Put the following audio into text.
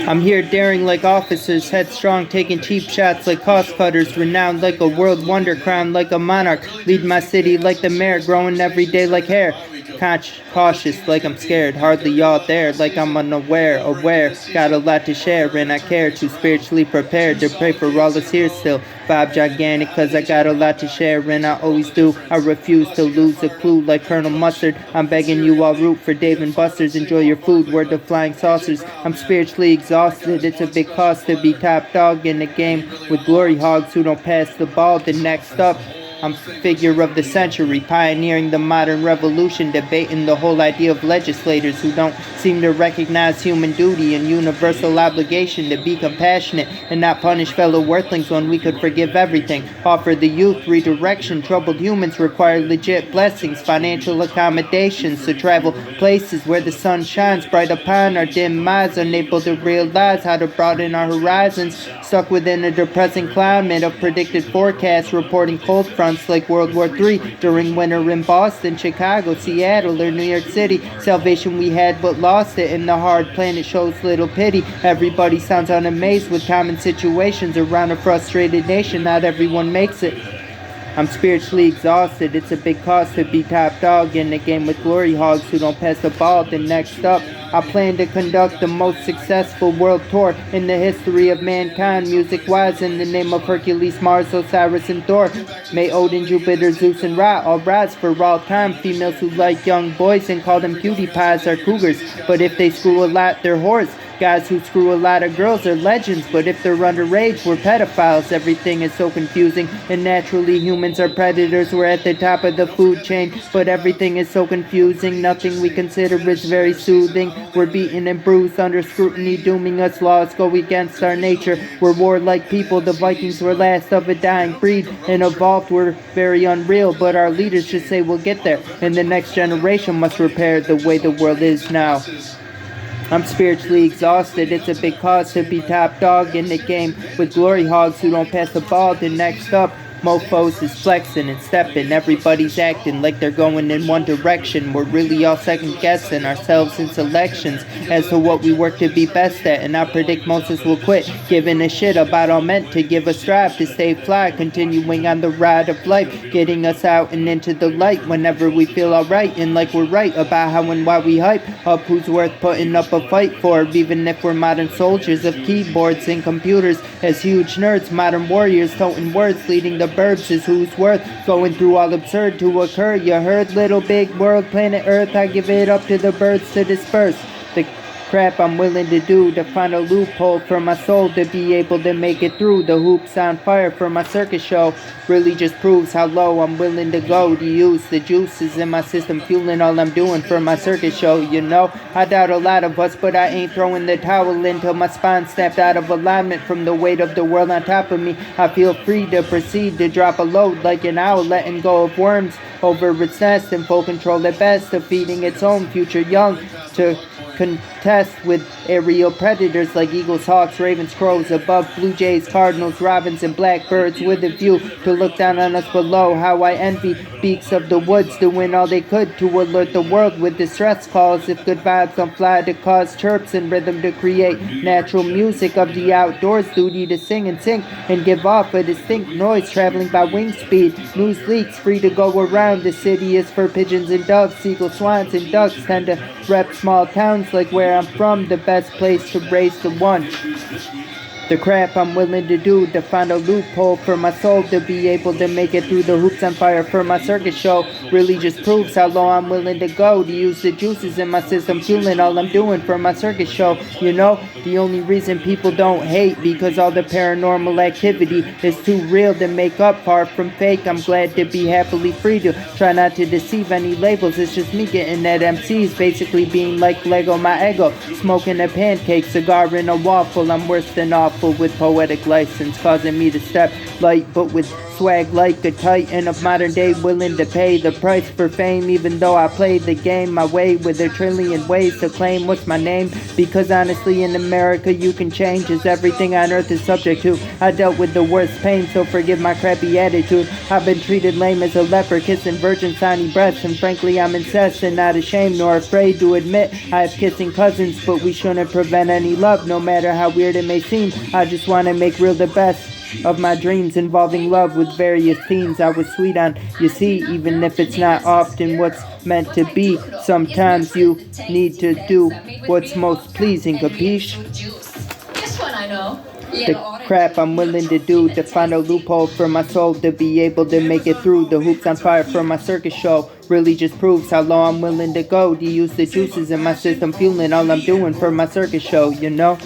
I'm here daring like officers, headstrong, taking cheap shots like cost cutters, renowned like a world wonder, crowned like a monarch, lead my city like the mayor, growing every day like hair. Cautious, like I'm scared, hardly y'all there, like I'm unaware, aware, got a lot to share, and I care to spiritually prepared to pray for all that's here still. Vibe gigantic, cause I got a lot to share, and I always do. I refuse to lose a clue like Colonel Mustard. I'm begging you all root for Dave and Buster's. Enjoy your food, word to flying saucers. I'm spiritually exhausted, it's a big cost to be top dog in the game with glory hogs who don't pass the ball. The next up, I'm figure of the century, pioneering the modern revolution, debating the whole idea of legislators who don't seem to recognize human duty and universal obligation to be compassionate and not punish fellow earthlings when we could forgive everything. Offer the youth redirection. Troubled humans require legit blessings, financial accommodations to travel places where the sun shines bright upon our dim minds, unable to realize how to broaden our horizons, stuck within a depressing climate of predicted forecasts, reporting cold fronts like World War III during winter in Boston, Chicago, Seattle, or New York City. Salvation we had but lost it, and the hard planet shows little pity. Everybody sounds unamazed with common situations around a frustrated nation. Not everyone makes it. I'm spiritually exhausted, it's a big cost to be top dog in the game with glory hogs who don't pass the ball. Then next up, I plan to conduct the most successful world tour in the history of mankind, music-wise, in the name of Hercules, Mars, Osiris, and Thor. May Odin, Jupiter, Zeus, and Ra all rise for all time. Females who like young boys and call them cutie pies are cougars, but if they screw a lot, they're whores. Guys who screw a lot of girls are legends, but if they're underage, we're pedophiles. Everything is so confusing, and naturally humans are predators. We're at the top of the food chain, but everything is so confusing. Nothing we consider is very soothing. We're beaten and bruised under scrutiny, dooming us. Laws go against our nature. We're warlike people. The Vikings were last of a dying breed, and evolved were very unreal, but our leaders just say we'll get there, and the next generation must repair the way the world is now. I'm spiritually exhausted, it's a big cost to be top dog in the game with glory hogs who don't pass the ball. Then next up, mofos is flexing and stepping. Everybody's acting like they're going in one direction. We're really all second guessing ourselves in selections as to what we work to be best at. And I predict most of us will quit giving a shit about all meant to give us strive to stay fly, continuing on the ride of life, getting us out and into the light whenever we feel alright and like we're right about how and why we hype up who's worth putting up a fight for, even if we're modern soldiers of keyboards and computers. As huge nerds, modern warriors toting words, leading the burbs is who's worth going through all absurd to occur. You heard, little big world, planet Earth, I give it up to the birds to disperse the crap I'm willing to do to find a loophole for my soul to be able to make it through. The hoops on fire for my circus show really just proves how low I'm willing to go to use the juices in my system, fueling all I'm doing for my circus show. You know, I doubt a lot of us, but I ain't throwing the towel in till my spine snapped out of alignment from the weight of the world on top of me. I feel free to proceed to drop a load like an owl letting go of worms over its nest, in full control at best of feeding its own future young to contest with aerial predators like eagles, hawks, ravens, crows above, blue jays, cardinals, robins, and blackbirds with a view to look down on us below. How I envy beaks of the woods doing all they could to alert the world with distress calls. If good vibes don't fly, to cause chirps and rhythm to create natural music of the outdoors, duty to sing and sync and give off a distinct noise traveling by wing speed. News leaks free to go around. The city is for pigeons and doves, seagulls, swans, and ducks tend to rep small towns like where I'm from, the best place to raise the one. The crap I'm willing to do to find a loophole for my soul to be able to make it through the hoops on fire for my circus show really just proves how low I'm willing to go to use the juices in my system, fueling all I'm doing for my circus show. You know, the only reason people don't hate because all the paranormal activity is too real to make up, far from fake. I'm glad to be happily free to try not to deceive any labels. It's just me getting at MCs, basically being like Lego my ego, smoking a pancake, cigar in a waffle. I'm worse than awful with poetic license, causing me to step light but with swag like a titan of modern day, willing to pay the price for fame. Even though I play the game my way with a trillion ways to claim what's my name. Because honestly in America you can change, as everything on earth is subject to. I dealt with the worst pain, so forgive my crappy attitude. I've been treated lame as a leper, kissing virgin tiny breasts. And frankly I'm incensed and not ashamed nor afraid to admit I have kissing cousins. But we shouldn't prevent any love, no matter how weird it may seem. I just want to make real the best of my dreams involving love with various themes. I was sweet on, you see, even if it's not often what's meant to be. Sometimes you need to do what's most pleasing, capiche? This one I know. The crap I'm willing to do to find a loophole for my soul to be able to make it through. The hoops on fire for my circus show really just proves how low I'm willing to go to use the juices in my system, fueling all I'm doing for my circus show, you know?